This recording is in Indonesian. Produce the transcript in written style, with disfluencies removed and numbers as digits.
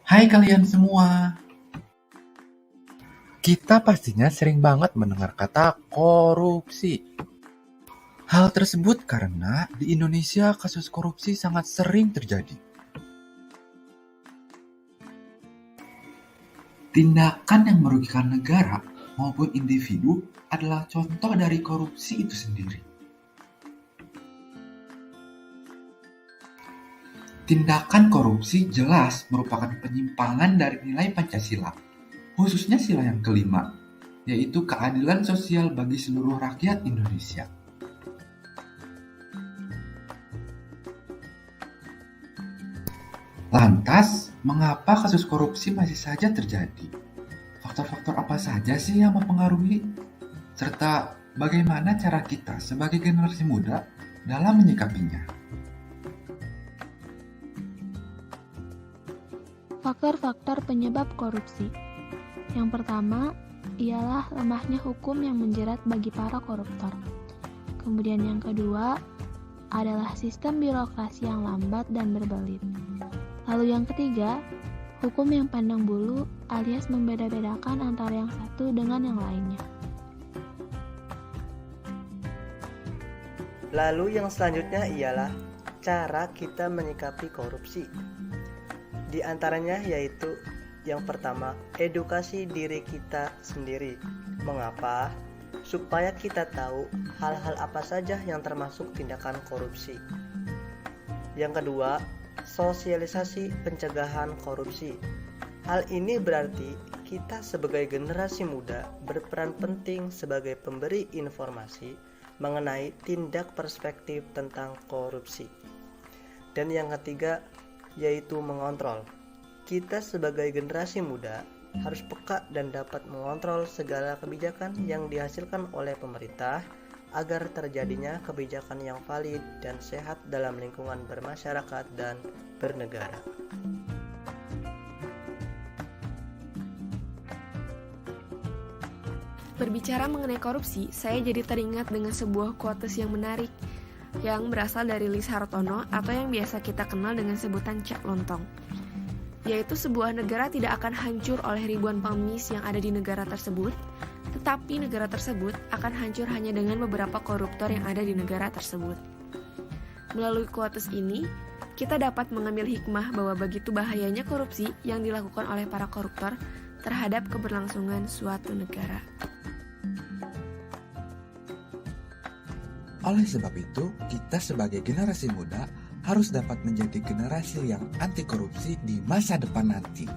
Hai kalian semua, kita pastinya sering banget mendengar kata korupsi. Hal tersebut karena di Indonesia kasus korupsi sangat sering terjadi. Tindakan yang merugikan negara maupun individu adalah contoh dari korupsi itu sendiri. Tindakan korupsi jelas merupakan penyimpangan dari nilai Pancasila, khususnya sila yang kelima, yaitu keadilan sosial bagi seluruh rakyat Indonesia. Lantas, mengapa kasus korupsi masih saja terjadi? Faktor-faktor apa saja sih yang mempengaruhi? Serta bagaimana cara kita sebagai generasi muda dalam menyikapinya? Faktor-faktor penyebab korupsi. Yang pertama ialah lemahnya hukum yang menjerat bagi para koruptor. Kemudian yang kedua adalah sistem birokrasi yang lambat dan berbelit. Lalu yang ketiga, hukum yang pandang bulu alias membeda-bedakan antara yang satu dengan yang lainnya. Lalu yang selanjutnya ialah cara kita menyikapi korupsi. Di antaranya yaitu yang pertama, edukasi diri kita sendiri. Mengapa? Supaya kita tahu hal-hal apa saja yang termasuk tindakan korupsi. Yang kedua, sosialisasi pencegahan korupsi. Hal ini berarti kita sebagai generasi muda berperan penting sebagai pemberi informasi mengenai tindak perspektif tentang korupsi. Dan yang ketiga, yaitu mengontrol. Kita sebagai generasi muda harus peka dan dapat mengontrol segala kebijakan yang dihasilkan oleh pemerintah agar terjadinya kebijakan yang valid dan sehat dalam lingkungan bermasyarakat dan bernegara. Berbicara mengenai korupsi, saya jadi teringat dengan sebuah quotes yang menarik yang berasal dari Lis Hartono atau yang biasa kita kenal dengan sebutan Cak Lontong, yaitu sebuah negara tidak akan hancur oleh ribuan pengemis yang ada di negara tersebut, tetapi negara tersebut akan hancur hanya dengan beberapa koruptor yang ada di negara tersebut. Melalui quotes ini, kita dapat mengambil hikmah bahwa begitu bahayanya korupsi yang dilakukan oleh para koruptor terhadap keberlangsungan suatu negara. Oleh sebab itu, kita sebagai generasi muda harus dapat menjadi generasi yang anti korupsi di masa depan nanti.